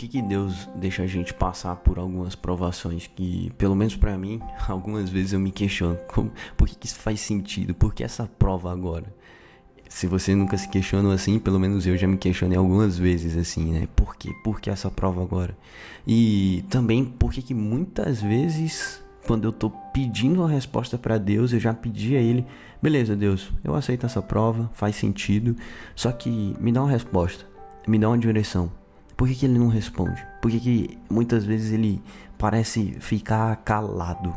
que Deus deixa a gente passar por algumas provações que, pelo menos pra mim, algumas vezes eu me questiono, por que isso faz sentido? Por que essa prova agora? Se você nunca se questionou assim, pelo menos eu já me questionei algumas vezes assim, né? Por quê? Por que essa prova agora? E também por que muitas vezes, quando eu tô pedindo uma resposta pra Deus, eu já pedi a Ele, beleza, Deus, eu aceito essa prova, faz sentido, só que me dá uma resposta, me dá uma direção. Por que Ele não responde? Por que muitas vezes Ele parece ficar calado?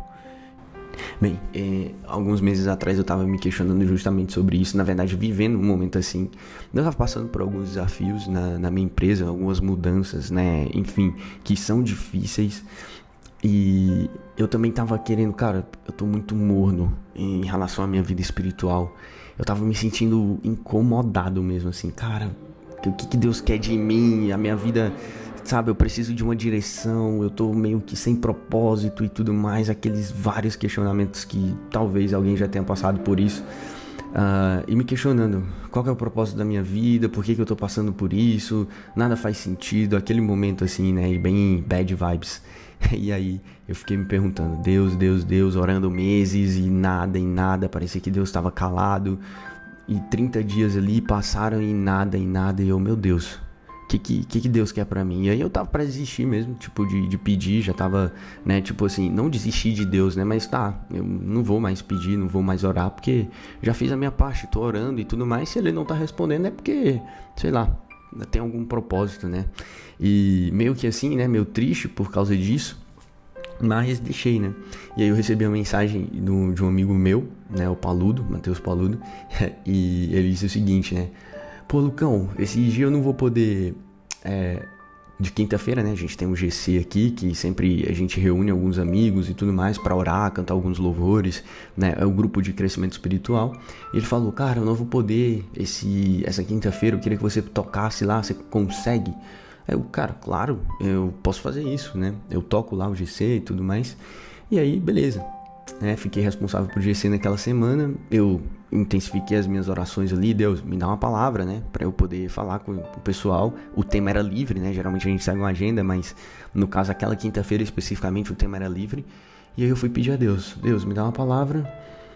Bem, alguns meses atrás eu tava me questionando justamente sobre isso, na verdade vivendo um momento assim. Eu tava passando por alguns desafios na minha empresa, algumas mudanças, né, enfim, que são difíceis. E eu também tava querendo, cara, eu tô muito morno em relação à minha vida espiritual. Eu tava me sentindo incomodado mesmo, assim, cara, o que Deus quer de mim, a minha vida, sabe, eu preciso de uma direção, eu tô meio que sem propósito e tudo mais, aqueles vários questionamentos que talvez alguém já tenha passado por isso. E me questionando, qual que é o propósito da minha vida, por que eu tô passando por isso, nada faz sentido, aquele momento assim, né, bem bad vibes. E aí eu fiquei me perguntando, Deus, orando meses e nada, parecia que Deus estava calado. E 30 dias ali passaram e nada, e eu, meu Deus, o que Deus quer pra mim? E aí eu tava pra desistir mesmo, tipo, de pedir, já tava, né, tipo assim, não desistir de Deus, né, mas tá, eu não vou mais pedir, não vou mais orar, porque já fiz a minha parte, tô orando e tudo mais, se Ele não tá respondendo é porque, sei lá, tem algum propósito, né, e meio que assim, né, meio triste por causa disso, mas deixei, né? E aí eu recebi uma mensagem de um amigo meu, né? O Paludo, Matheus Paludo. E ele disse o seguinte, né? Pô, Lucão, esse dia eu não vou poder... de quinta-feira, né? A gente tem um GC aqui, que sempre a gente reúne alguns amigos e tudo mais pra orar, cantar alguns louvores, né? É o grupo de crescimento espiritual. E ele falou, cara, eu não vou poder essa quinta-feira, eu queria que você tocasse lá, você consegue? Aí eu, cara, claro, eu posso fazer isso, né? Eu toco lá o GC e tudo mais. E aí, beleza. Né? Fiquei responsável por GC naquela semana. Eu intensifiquei as minhas orações ali. Deus, me dá uma palavra, né? Pra eu poder falar com o pessoal. O tema era livre, né? Geralmente a gente segue uma agenda, mas no caso, aquela quinta-feira especificamente, o tema era livre. E aí eu fui pedir a Deus, me dá uma palavra.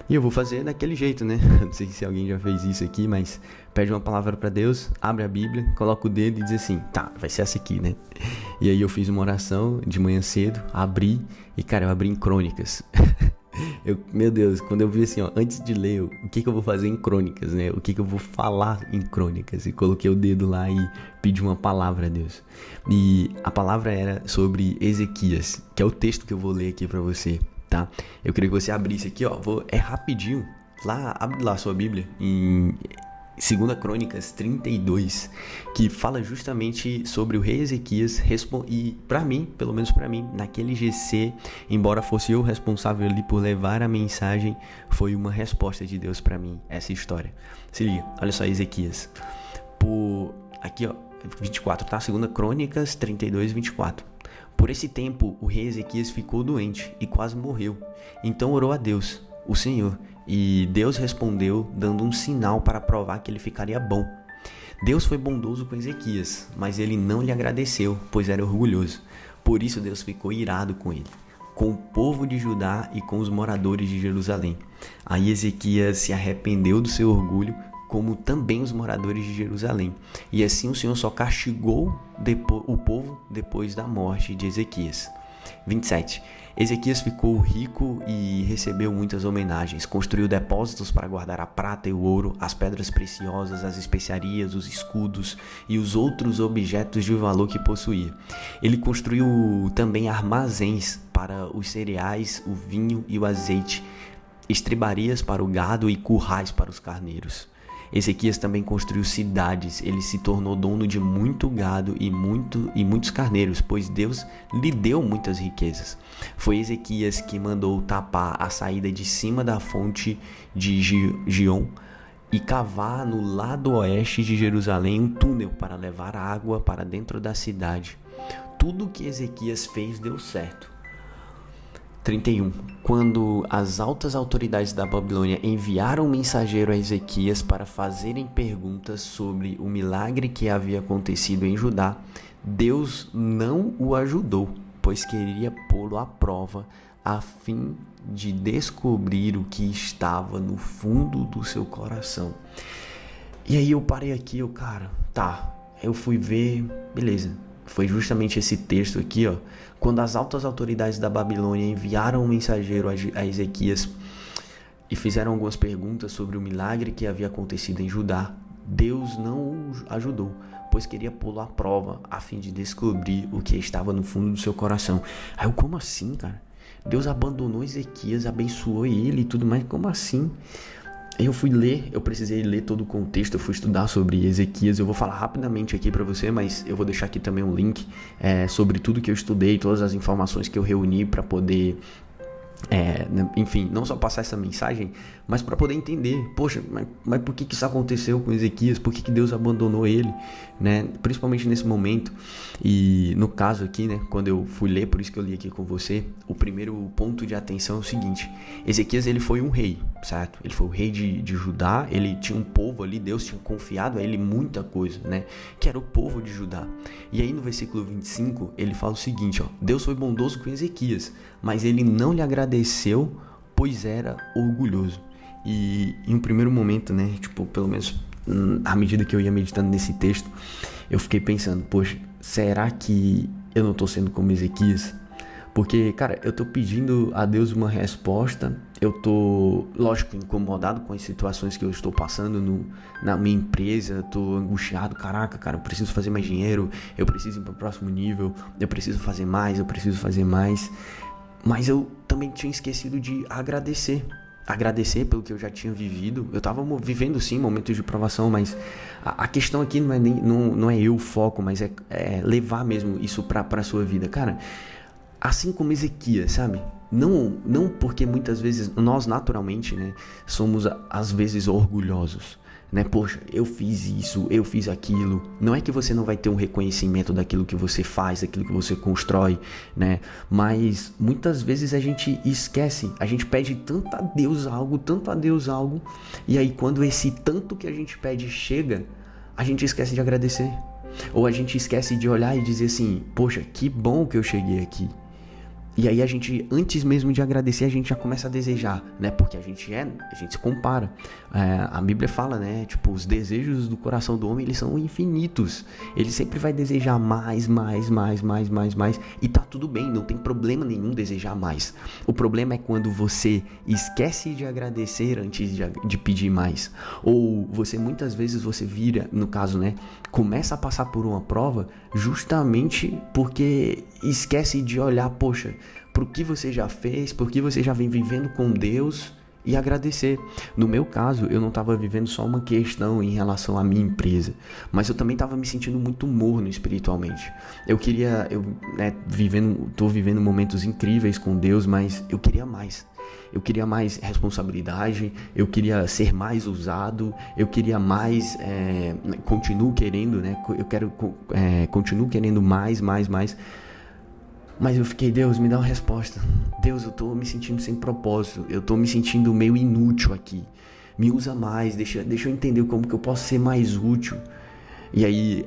E eu vou fazer daquele jeito, né? Não sei se alguém já fez isso aqui, mas pede uma palavra pra Deus, abre a Bíblia, coloca o dedo e diz assim, tá, vai ser essa aqui, né? E aí eu fiz uma oração de manhã cedo, abri, e cara, eu abri em Crônicas. Meu Deus, quando eu vi assim, ó, antes de ler, o que eu vou fazer em Crônicas, né? O que eu vou falar em Crônicas? E coloquei o dedo lá e pedi uma palavra a Deus. E a palavra era sobre Ezequias, que é o texto que eu vou ler aqui pra você. Tá? Eu queria que você abrisse aqui, ó, é rapidinho, abre lá a sua Bíblia, em 2 Crônicas 32, que fala justamente sobre o rei Ezequias, e pra mim, pelo menos pra mim, naquele GC, embora fosse eu responsável ali por levar a mensagem, foi uma resposta de Deus pra mim, essa história. Se liga, olha só Ezequias, aqui ó, 24, tá? 2 Crônicas 32, 24. Por esse tempo, o rei Ezequias ficou doente e quase morreu. Então orou a Deus, o Senhor, e Deus respondeu, dando um sinal para provar que ele ficaria bom. Deus foi bondoso com Ezequias, mas ele não lhe agradeceu, pois era orgulhoso. Por isso Deus ficou irado com ele, com o povo de Judá e com os moradores de Jerusalém. Aí Ezequias se arrependeu do seu orgulho, como também os moradores de Jerusalém. E assim o Senhor só castigou o povo depois da morte de Ezequias. 27. Ezequias ficou rico e recebeu muitas homenagens. Construiu depósitos para guardar a prata e o ouro, as pedras preciosas, as especiarias, os escudos e os outros objetos de valor que possuía. Ele construiu também armazéns para os cereais, o vinho e o azeite, estribarias para o gado e currais para os carneiros. Ezequias também construiu cidades, ele se tornou dono de muito gado e muitos carneiros, pois Deus lhe deu muitas riquezas. Foi Ezequias que mandou tapar a saída de cima da fonte de Gion e cavar no lado oeste de Jerusalém um túnel para levar água para dentro da cidade. Tudo que Ezequias fez deu certo. 31. Quando as altas autoridades da Babilônia enviaram um mensageiro a Ezequias para fazerem perguntas sobre o milagre que havia acontecido em Judá, Deus não o ajudou, pois queria pô-lo à prova a fim de descobrir o que estava no fundo do seu coração. E aí eu parei aqui, eu fui ver, beleza. Foi justamente esse texto aqui, ó. Quando as altas autoridades da Babilônia enviaram um mensageiro a Ezequias e fizeram algumas perguntas sobre o milagre que havia acontecido em Judá, Deus não o ajudou, pois queria pô-lo à prova a fim de descobrir o que estava no fundo do seu coração. Aí eu, como assim, cara? Deus abandonou Ezequias, abençoou ele e tudo mais, como assim? Eu fui ler, eu precisei ler todo o contexto, eu fui estudar sobre Ezequias. Eu vou falar rapidamente aqui pra você, mas eu vou deixar aqui também um link sobre tudo que eu estudei, todas as informações que eu reuni pra poder, enfim, não só passar essa mensagem, mas para poder entender, poxa, mas por que isso aconteceu com Ezequias? Por que Deus abandonou ele, né? Principalmente nesse momento. E no caso aqui, né, quando eu fui ler, por isso que eu li aqui com você, o primeiro ponto de atenção é o seguinte: Ezequias, ele foi um rei, certo? Ele foi o rei de Judá, ele tinha um povo ali, Deus tinha confiado a ele muita coisa, né? Que era o povo de Judá. E aí no versículo 25, ele fala o seguinte, ó: Deus foi bondoso com Ezequias, mas ele não lhe agradeceu, pois era orgulhoso. E em um primeiro momento, né, tipo, pelo menos à medida que eu ia meditando nesse texto, eu fiquei pensando, poxa, será que eu não tô sendo como Ezequias? Porque, cara, eu tô pedindo a Deus uma resposta, eu tô, lógico, incomodado com as situações que eu estou passando na minha empresa, tô angustiado, caraca, cara, eu preciso fazer mais dinheiro, eu preciso ir para o próximo nível, eu preciso fazer mais, mas eu também tinha esquecido de agradecer pelo que eu já tinha vivido. Eu estava vivendo sim momentos de provação, mas a questão aqui não é eu o foco, mas é levar mesmo isso para a sua vida, cara. Assim como Ezequias, sabe? Não porque muitas vezes nós naturalmente, né, somos às vezes orgulhosos, né? Poxa, eu fiz isso, eu fiz aquilo. Não é que você não vai ter um reconhecimento daquilo que você faz, daquilo que você constrói, né? Mas muitas vezes a gente esquece, a gente pede tanto a Deus algo, e aí quando esse tanto que a gente pede chega, a gente esquece de agradecer. Ou a gente esquece de olhar e dizer assim, poxa, que bom que eu cheguei aqui. E aí a gente, antes mesmo de agradecer, a gente já começa a desejar, né? Porque a gente se compara. A Bíblia fala, né? Tipo, os desejos do coração do homem, eles são infinitos. Ele sempre vai desejar mais. E tá tudo bem, não tem problema nenhum desejar mais. O problema é quando você esquece de agradecer antes de pedir mais. Ou muitas vezes você vira, no caso, né? Começa a passar por uma prova justamente porque esquece de olhar, poxa, pro que você já fez, por que você já vem vivendo com Deus e agradecer. No meu caso, eu não estava vivendo só uma questão em relação à minha empresa, mas eu também estava me sentindo muito morno espiritualmente. Tô vivendo momentos incríveis com Deus, mas eu queria mais. Eu queria mais responsabilidade, eu queria ser mais usado, eu queria mais, continuo querendo, né? Continuo querendo mais. Mas eu fiquei, Deus, me dá uma resposta. Deus, eu tô me sentindo sem propósito, eu tô me sentindo meio inútil aqui. Me usa mais, deixa eu entender como que eu posso ser mais útil. E aí,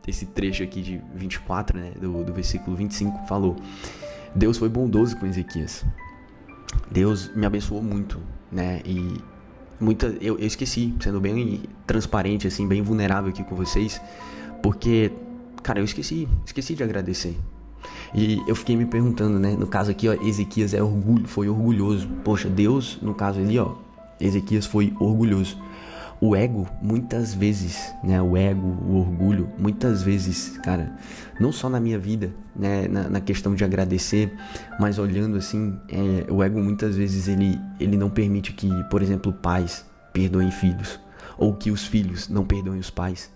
esse trecho aqui de 24, né, do versículo 25, falou: Deus foi bondoso com Ezequias. Deus me abençoou muito, né, e eu esqueci, sendo bem transparente, assim, bem vulnerável aqui com vocês, porque, cara, eu esqueci de agradecer. E eu fiquei me perguntando, né, no caso aqui, ó, Ezequias foi orgulhoso. Poxa, Deus, no caso ali, ó, Ezequias foi orgulhoso. O ego, muitas vezes, né, o orgulho, muitas vezes, cara, não só na minha vida, né, na questão de agradecer, mas olhando assim, o ego muitas vezes ele não permite que, por exemplo, pais perdoem filhos, ou que os filhos não perdoem os pais.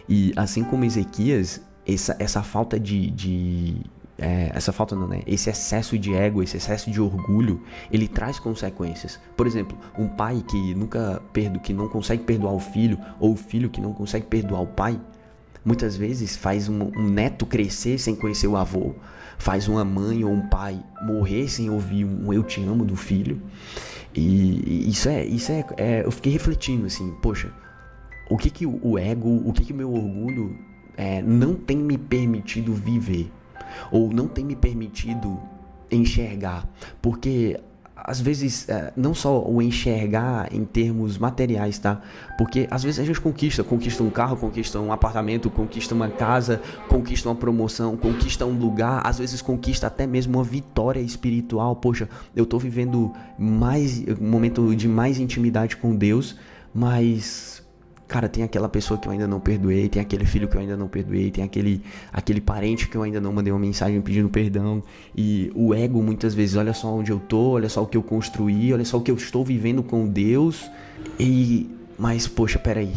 E assim como Ezequias, essa falta esse excesso de ego, esse excesso de orgulho, ele traz consequências. Por exemplo, um pai que não consegue perdoar o filho, ou o filho que não consegue perdoar o pai, muitas vezes faz um neto crescer sem conhecer o avô, faz uma mãe ou um pai morrer sem ouvir um eu te amo do filho. E eu fiquei refletindo assim, poxa, o que o ego, o que o meu orgulho não tem me permitido viver, ou não tem me permitido enxergar, porque às vezes, não só o enxergar em termos materiais, tá? Porque às vezes a gente conquista um carro, conquista um apartamento, conquista uma casa, conquista uma promoção, conquista um lugar, às vezes conquista até mesmo uma vitória espiritual. Poxa, eu tô vivendo um momento de mais intimidade com Deus, mas cara, tem aquela pessoa que eu ainda não perdoei, tem aquele filho que eu ainda não perdoei, tem aquele parente que eu ainda não mandei uma mensagem pedindo perdão. E o ego muitas vezes, olha só onde eu tô, olha só o que eu construí, olha só o que eu estou vivendo com Deus. Mas poxa, peraí,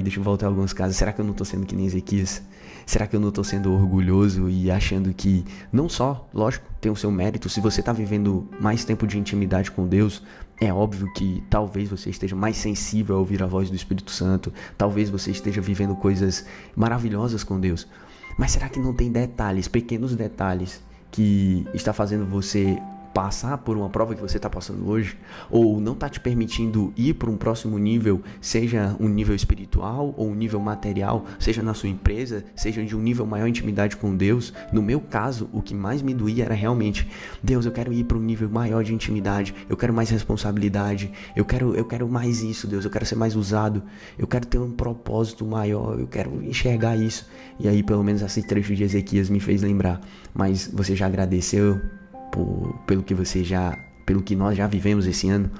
deixa eu voltar a alguns casos. Será que eu não tô sendo que nem Ezequias? Será que eu não tô sendo orgulhoso e achando que, não só, lógico, tem o seu mérito, se você tá vivendo mais tempo de intimidade com Deus, é óbvio que talvez você esteja mais sensível a ouvir a voz do Espírito Santo, talvez você esteja vivendo coisas maravilhosas com Deus, mas será que não tem detalhes, pequenos detalhes, que está fazendo você passar por uma prova que você está passando hoje, ou não está te permitindo ir para um próximo nível, seja um nível espiritual ou um nível material, seja na sua empresa, seja de um nível maior intimidade com Deus? No meu caso, o que mais me doía era realmente, Deus, eu quero ir para um nível maior de intimidade, eu quero mais responsabilidade, eu quero mais isso, Deus, eu quero ser mais usado, eu quero ter um propósito maior, eu quero enxergar isso. E aí pelo menos esse trecho de Ezequias me fez lembrar, mas você já agradeceu pelo que nós já vivemos esse ano,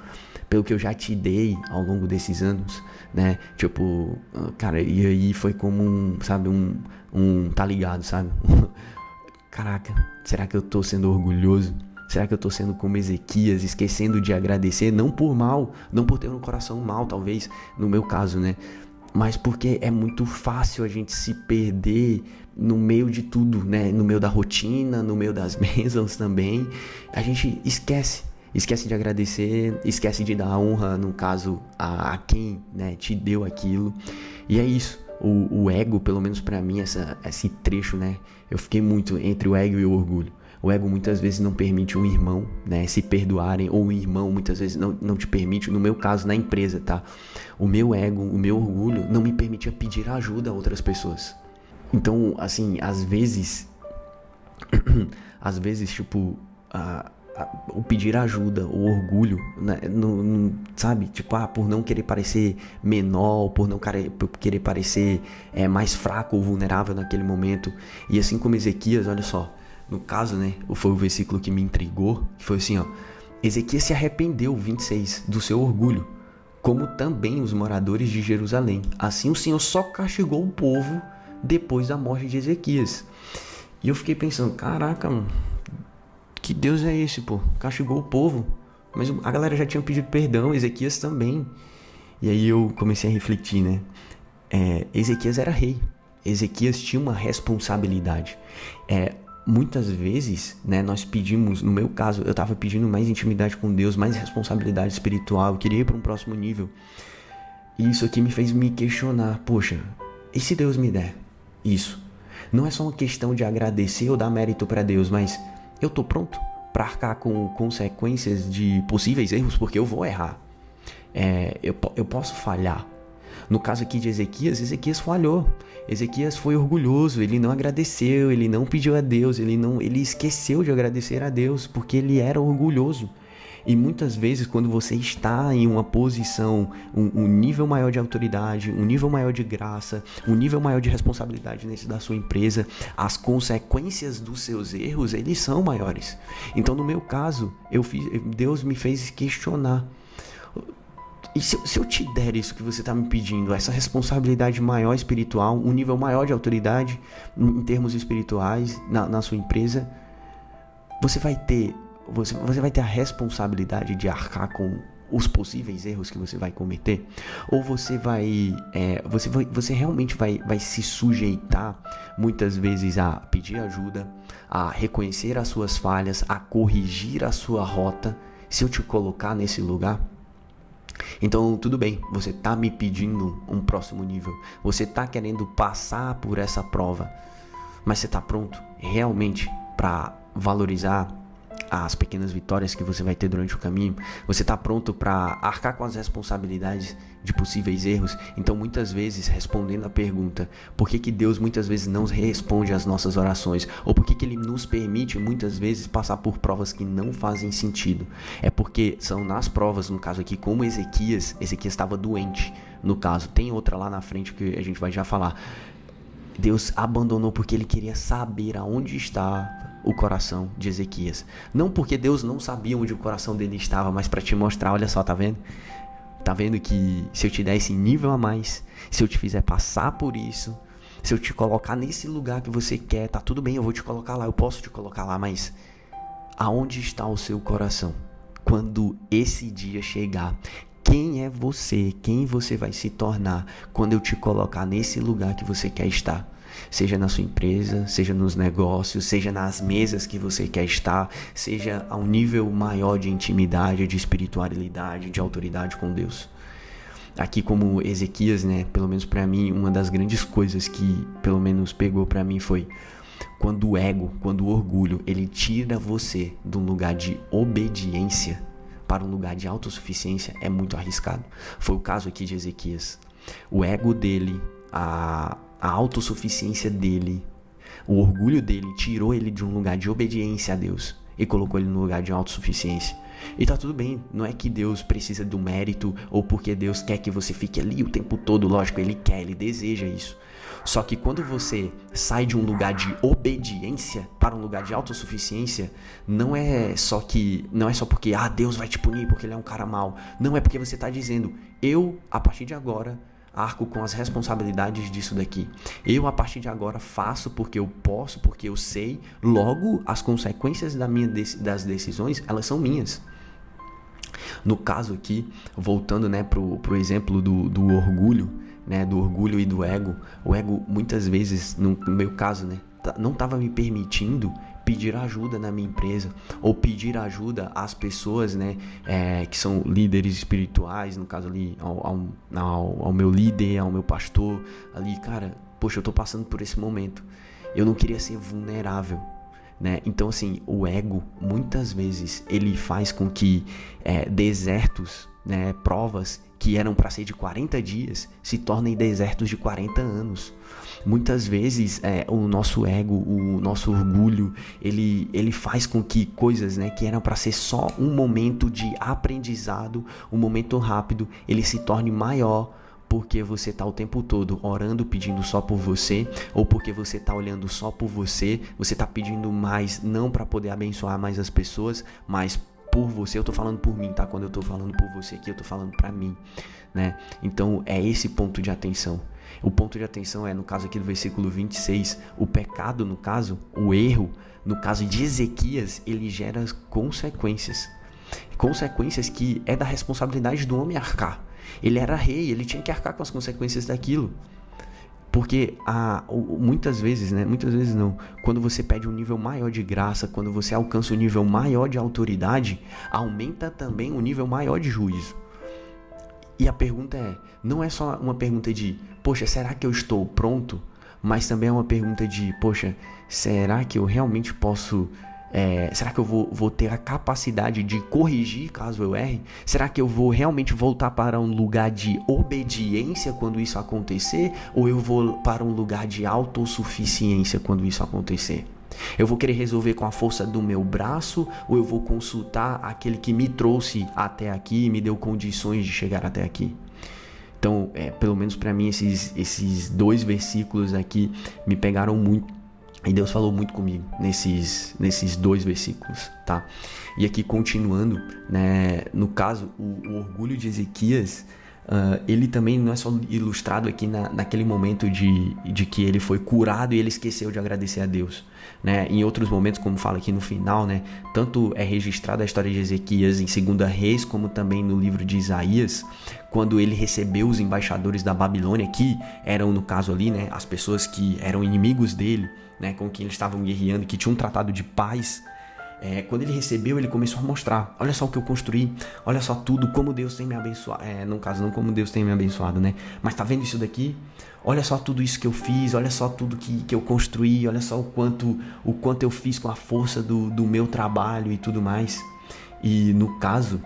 pelo que eu já te dei ao longo desses anos, né? Tipo, cara, e aí foi como tá ligado, sabe? Caraca, será que eu tô sendo orgulhoso? Será que eu tô sendo como Ezequias, esquecendo de agradecer? Não por mal, não por ter um coração mal, talvez, no meu caso, né? Mas porque é muito fácil a gente se perder no meio de tudo, né? No meio da rotina, no meio das bênçãos também. A gente esquece de agradecer, esquece de dar honra, no caso, a quem, né, te deu aquilo. E é isso. O ego, pelo menos pra mim, esse trecho, né? Eu fiquei muito entre o ego e o orgulho. O ego muitas vezes não permite um irmão, né, se perdoarem, ou um irmão muitas vezes não te permite, no meu caso, na empresa, tá? O meu ego, o meu orgulho não me permitia pedir ajuda a outras pessoas. Então, assim, às vezes, tipo, o pedir ajuda, o orgulho, né, sabe? Tipo, por não querer parecer menor, por não querer parecer mais fraco ou vulnerável naquele momento. E assim como Ezequias, olha só, no caso, né, foi o versículo que me intrigou, que foi assim, ó: Ezequias se arrependeu, 26, do seu orgulho, como também os moradores de Jerusalém. Assim o Senhor só castigou o povo depois da morte de Ezequias. E eu fiquei pensando, caraca, mano, que Deus é esse, pô? Castigou o povo, mas a galera já tinha pedido perdão, Ezequias também. E aí eu comecei a refletir, né? Ezequias era rei, Ezequias tinha uma responsabilidade. Muitas vezes, né, nós pedimos, no meu caso, eu estava pedindo mais intimidade com Deus, mais responsabilidade espiritual, eu queria ir para um próximo nível. E isso aqui me fez me questionar, poxa, e se Deus me der isso? Não é só uma questão de agradecer ou dar mérito para Deus, mas eu tô pronto para arcar com consequências de possíveis erros, porque eu vou errar. Eu posso falhar. No caso aqui de Ezequias falhou. Ezequias foi orgulhoso, ele não agradeceu, ele não pediu a Deus, ele esqueceu de agradecer a Deus, porque ele era orgulhoso. E muitas vezes, quando você está em uma posição, um nível maior de autoridade, um nível maior de graça, um nível maior de responsabilidade dentro da sua empresa, as consequências dos seus erros, eles são maiores. Então, no meu caso, Deus me fez questionar. E se eu te der isso que você está me pedindo, essa responsabilidade maior espiritual, um nível maior de autoridade em termos espirituais na sua empresa, você vai ter a responsabilidade de arcar com os possíveis erros que você vai cometer? Ou você realmente vai se sujeitar muitas vezes a pedir ajuda, a reconhecer as suas falhas, a corrigir a sua rota, se eu te colocar nesse lugar? Então, tudo bem, você está me pedindo um próximo nível, você está querendo passar por essa prova, mas você está pronto realmente para valorizar as pequenas vitórias que você vai ter durante o caminho? Você está pronto para arcar com as responsabilidades de possíveis erros? Então, muitas vezes, respondendo a pergunta, por que Deus muitas vezes não responde às nossas orações? Ou por que Ele nos permite muitas vezes passar por provas que não fazem sentido? É porque são nas provas, no caso aqui, como Ezequias estava doente, no caso. Tem outra lá na frente que a gente vai já falar. Deus abandonou porque Ele queria saber aonde está o coração de Ezequias. Não porque Deus não sabia onde o coração dele estava, mas para te mostrar, olha só, tá vendo? Tá vendo que se eu te der esse nível a mais, se eu te fizer passar por isso, se eu te colocar nesse lugar que você quer, tá tudo bem, eu vou te colocar lá, eu posso te colocar lá, mas aonde está o seu coração? Quando esse dia chegar, quem é você? Quem você vai se tornar quando eu te colocar nesse lugar que você quer estar? Seja na sua empresa, seja nos negócios, seja nas mesas que você quer estar, seja a um nível maior de intimidade, de espiritualidade, de autoridade com Deus. Aqui como Ezequias, né, pelo menos para mim, uma das grandes coisas que pelo menos pegou para mim foi quando o ego, quando o orgulho, ele tira você de um lugar de obediência para um lugar de autossuficiência, é muito arriscado. Foi o caso aqui de Ezequias. O ego dele, a autossuficiência dele, o orgulho dele tirou ele de um lugar de obediência a Deus e colocou ele no lugar de autossuficiência. E tá tudo bem, não é que Deus precisa do mérito ou porque Deus quer que você fique ali o tempo todo, lógico, Ele quer, Ele deseja isso. Só que quando você sai de um lugar de obediência para um lugar de autossuficiência, não é só porque Deus vai te punir porque Ele é um cara mau. Não, é porque você tá dizendo, eu, a partir de agora, arco com as responsabilidades disso daqui. Eu, a partir de agora, faço porque eu posso, porque eu sei. Logo, as consequências das decisões, elas são minhas. No caso aqui, voltando, né, pro exemplo do orgulho, né, do orgulho e do ego. O ego, muitas vezes, no meu caso, né, não estava me permitindo pedir ajuda na minha empresa, ou pedir ajuda às pessoas, né, que são líderes espirituais, no caso ali, ao meu líder, ao meu pastor, ali, cara, poxa, eu tô passando por esse momento, eu não queria ser vulnerável, né? Então, assim, o ego, muitas vezes, ele faz com que desertos, né, provas que eram para ser de 40 dias, se tornem desertos de 40 anos. Muitas vezes o nosso ego, o nosso orgulho, ele faz com que coisas, né, que eram para ser só um momento de aprendizado, um momento rápido, ele se torne maior porque você está o tempo todo orando, pedindo só por você, ou porque você está olhando só por você está pedindo mais, não para poder abençoar mais as pessoas, mas por você. Eu tô falando por mim, tá? Quando eu tô falando por você aqui, eu tô falando pra mim, né? Então, é esse ponto de atenção. O ponto de atenção é, no caso aqui do versículo 26, o pecado, no caso, o erro, no caso de Ezequias, ele gera consequências. Consequências que é da responsabilidade do homem arcar. Ele era rei, ele tinha que arcar com as consequências daquilo. Porque muitas vezes, né? Muitas vezes não. Quando você pede um nível maior de graça, quando você alcança um nível maior de autoridade, aumenta também um nível maior de juízo. E a pergunta não é só uma pergunta de, poxa, será que eu estou pronto? Mas também é uma pergunta de, poxa, será que eu realmente posso... será que eu vou ter a capacidade de corrigir caso eu erre? Será que eu vou realmente voltar para um lugar de obediência quando isso acontecer? Ou eu vou para um lugar de autossuficiência quando isso acontecer? Eu vou querer resolver com a força do meu braço? Ou eu vou consultar aquele que me trouxe até aqui e me deu condições de chegar até aqui? Então, pelo menos para mim, esses 2 versículos aqui me pegaram muito. E Deus falou muito comigo nesses 2 versículos, tá? E aqui continuando, né? No caso, o orgulho de Ezequias, ele também não é só ilustrado aqui naquele momento de que ele foi curado e ele esqueceu de agradecer a Deus, né? Em outros momentos, como fala aqui no final, né? Tanto é registrada a história de Ezequias em 2 Reis, como também no livro de Isaías, quando ele recebeu os embaixadores da Babilônia, que eram, no caso ali, né? As pessoas que eram inimigos dele, né, com quem eles estavam guerreando, que tinham um tratado de paz, Quando ele recebeu, ele começou a mostrar: olha só o que eu construí, olha só tudo, como Deus tem me abençoado. No caso, não como Deus tem me abençoado, né? Mas tá vendo isso daqui? Olha só tudo isso que eu fiz, olha só tudo que eu construí, olha só o quanto eu fiz com a força do meu trabalho e tudo mais. E no caso,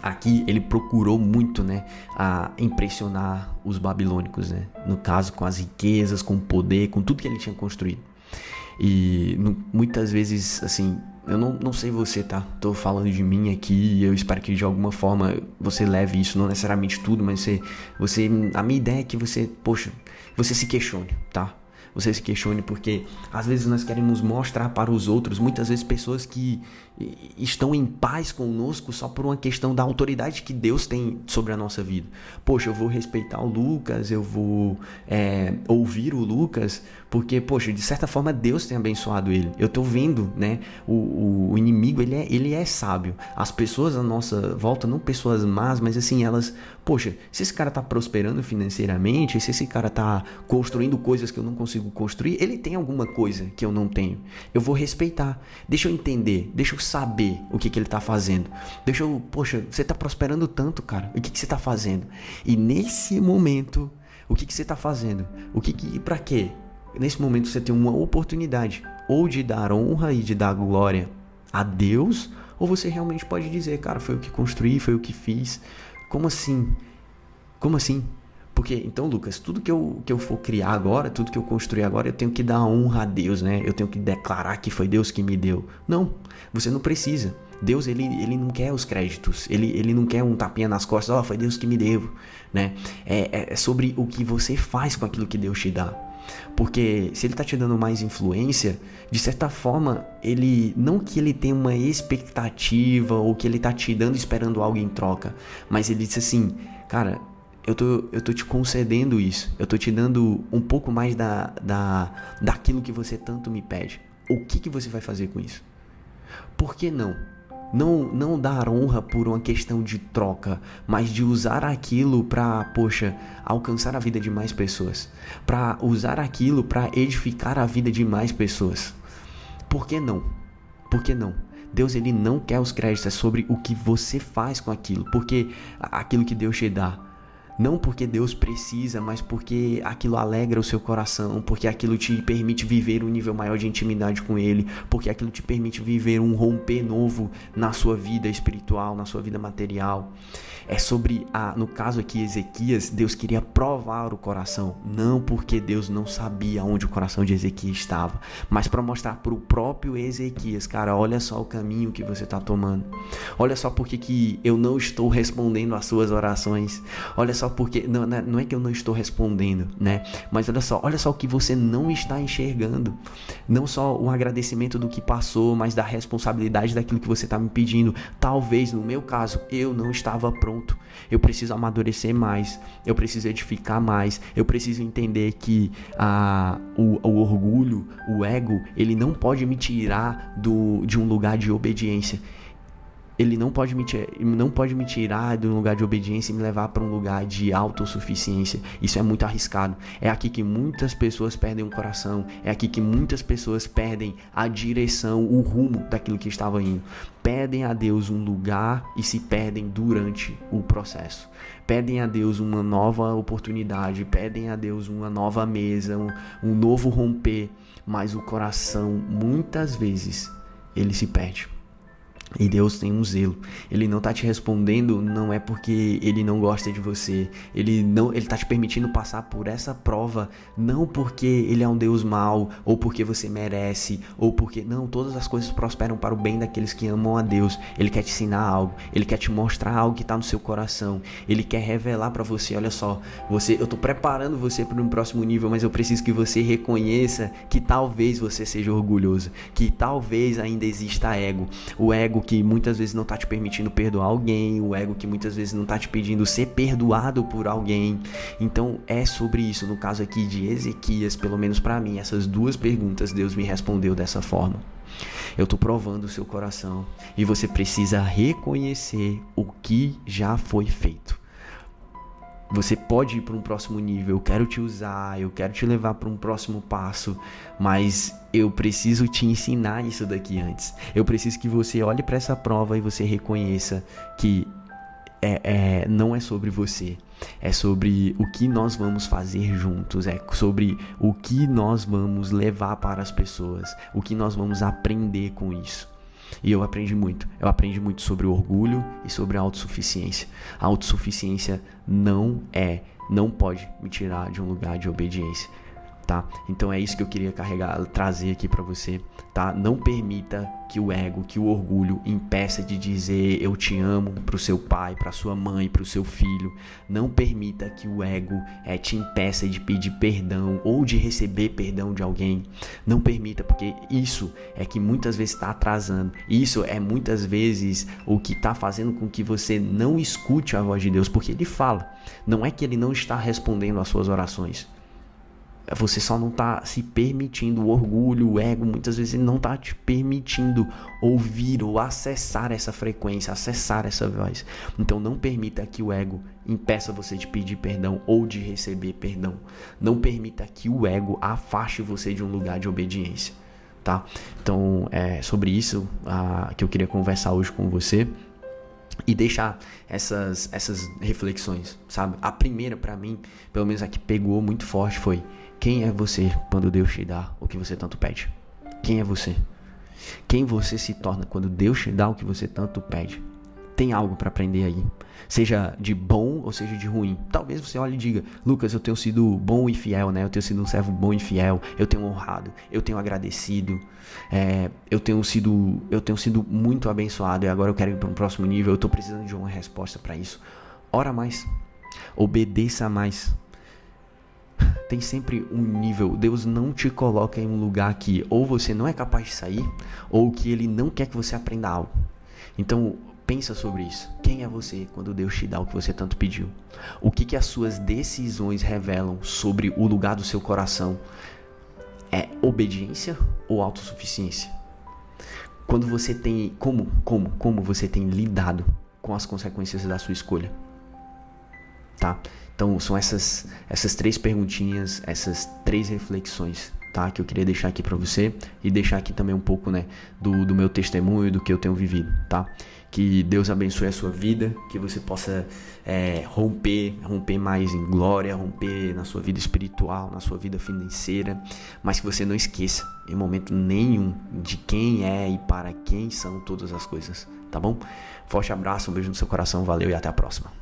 aqui ele procurou muito, né, a impressionar os babilônicos, né? No caso, com as riquezas, com o poder, com tudo que ele tinha construído. E muitas vezes, assim, eu não sei você, tá? Tô falando de mim aqui e eu espero que de alguma forma você leve isso, não necessariamente tudo, mas a minha ideia é que você se questione, tá? Você se questione, porque às vezes nós queremos mostrar para os outros, muitas vezes pessoas que estão em paz conosco só por uma questão da autoridade que Deus tem sobre a nossa vida. Poxa, eu vou respeitar o Lucas, eu vou ouvir o Lucas, porque, poxa, de certa forma Deus tem abençoado ele. Eu tô vendo, né, o inimigo, ele é sábio. As pessoas à nossa volta, não pessoas más, mas assim, elas, poxa, se esse cara tá prosperando financeiramente, se esse cara tá construindo coisas que eu não consigo construir, ele tem alguma coisa que eu não tenho. Eu vou respeitar. Deixa eu entender, deixa eu saber o que ele tá fazendo. Poxa, você tá prosperando tanto, cara. O que você tá fazendo? E nesse momento, o que você tá fazendo? Pra quê? Nesse momento você tem uma oportunidade ou de dar honra e de dar glória a Deus, ou você realmente pode dizer: cara, foi o que construí, foi o que fiz. Como assim? Como assim? Porque, então, Lucas, tudo que eu for criar agora, tudo que eu construir agora, eu tenho que dar honra a Deus, né? Eu tenho que declarar que foi Deus que me deu. Não, você não precisa. Deus, ele não quer os créditos. Ele não quer um tapinha nas costas: foi Deus que me deu, né? É sobre o que você faz com aquilo que Deus te dá. Porque se ele tá te dando mais influência, de certa forma, não que ele tenha uma expectativa ou que ele tá te dando esperando algo em troca, mas ele disse assim: cara, eu tô te concedendo isso, eu tô te dando um pouco mais daquilo que você tanto me pede. O que você vai fazer com isso? Por que não? Não dar honra por uma questão de troca, mas de usar aquilo para, alcançar a vida de mais pessoas, para usar aquilo para edificar a vida de mais pessoas. Por que não? Por que não? Deus, ele não quer os créditos, é sobre o que você faz com aquilo, porque aquilo que Deus te dá. Não porque Deus precisa, mas porque aquilo alegra o seu coração, porque aquilo te permite viver um nível maior de intimidade com Ele, porque aquilo te permite viver um romper novo na sua vida espiritual, na sua vida material. É sobre, no caso aqui, Ezequias, Deus queria provar o coração, não porque Deus não sabia onde o coração de Ezequias estava, mas para mostrar para o próprio Ezequias: cara, olha só o caminho que você está tomando, olha só porque que eu não estou respondendo às suas orações, olha só porque, não é que eu não estou respondendo, né, mas olha só o que você não está enxergando, não só o agradecimento do que passou, mas da responsabilidade daquilo que você está me pedindo. Talvez, no meu caso, eu não estava pronto. Eu preciso amadurecer mais, eu preciso edificar mais, eu preciso entender que o orgulho, o ego, ele não pode me tirar de um lugar de obediência. Ele não pode me tirar de um lugar de obediência e me levar para um lugar de autossuficiência. Isso é muito arriscado. É aqui que muitas pessoas perdem o coração. É aqui que muitas pessoas perdem a direção, o rumo daquilo que estava indo. Pedem a Deus um lugar e se perdem durante o processo. Pedem a Deus uma nova oportunidade, pedem a Deus uma nova mesa, um novo romper. Mas o coração, muitas vezes, ele se perde. E Deus tem um zelo. Ele não tá te respondendo, não é porque ele não gosta de você. Ele tá te permitindo passar por essa prova, não porque ele é um Deus mau, ou porque você merece, ou porque... Não, todas as coisas prosperam para o bem daqueles que amam a Deus. Ele quer te ensinar algo, ele quer te mostrar algo que tá no seu coração. Ele quer revelar para você: olha só, eu tô preparando você para um próximo nível, mas eu preciso que você reconheça que talvez você seja orgulhoso, que talvez ainda exista ego. O ego que muitas vezes não tá te permitindo perdoar alguém, o ego que muitas vezes não tá te pedindo ser perdoado por alguém. Então é sobre isso. No caso aqui de Ezequias, pelo menos para mim, essas duas perguntas Deus me respondeu dessa forma: eu tô provando o seu coração e você precisa reconhecer o que já foi feito. Você pode ir para um próximo nível, eu quero te usar, eu quero te levar para um próximo passo, mas eu preciso te ensinar isso daqui antes. Eu preciso que você olhe para essa prova e você reconheça que não é sobre você, é sobre o que nós vamos fazer juntos, é sobre o que nós vamos levar para as pessoas, o que nós vamos aprender com isso. E eu aprendi muito sobre o orgulho e sobre a autossuficiência. A autossuficiência não pode me tirar de um lugar de obediência, tá? Então é isso que eu queria trazer aqui para você, tá? Não permita que o ego, que o orgulho impeça de dizer eu te amo pro seu pai, pra sua mãe, pro seu filho. Não permita que o ego te impeça de pedir perdão ou de receber perdão de alguém. Não permita, porque isso é que muitas vezes está atrasando. Isso é muitas vezes o que está fazendo com que você não escute a voz de Deus, porque Ele fala. Não é que Ele não está respondendo às suas orações. Você só não está se permitindo, o orgulho, o ego, muitas vezes ele não está te permitindo ouvir ou acessar essa frequência, acessar essa voz. Então não permita que o ego impeça você de pedir perdão ou de receber perdão. Não permita que o ego afaste você de um lugar de obediência, tá? Então é sobre isso que eu queria conversar hoje com você. E deixar essas reflexões, sabe? A primeira pra mim, pelo menos a que pegou muito forte foi: quem é você quando Deus te dá o que você tanto pede? Quem é você? Quem você se torna quando Deus te dá o que você tanto pede? Tem algo para aprender aí, seja de bom ou seja de ruim. Talvez você olhe e diga: Lucas, eu tenho sido bom e fiel, né? Eu tenho sido um servo bom e fiel, eu tenho honrado, eu tenho agradecido, eu tenho sido muito abençoado e agora eu quero ir para um próximo nível, eu estou precisando de uma resposta para isso. Ora mais, obedeça mais. Tem sempre um nível. Deus não te coloca em um lugar que ou você não é capaz de sair, ou que Ele não quer que você aprenda algo. Então pensa sobre isso. Quem é você quando Deus te dá o que você tanto pediu? O que as suas decisões revelam sobre o lugar do seu coração? É obediência ou autossuficiência? Quando você tem... Como você tem lidado com as consequências da sua escolha? Tá? Então são essas 3 perguntinhas, essas 3 reflexões, tá? Que eu queria deixar aqui para você e deixar aqui também um pouco, né, do meu testemunho, do que eu tenho vivido, tá? Que Deus abençoe a sua vida, que você possa romper mais em glória, romper na sua vida espiritual, na sua vida financeira, mas que você não esqueça em momento nenhum de quem é e para quem são todas as coisas, tá bom? Forte abraço, um beijo no seu coração, valeu e até a próxima.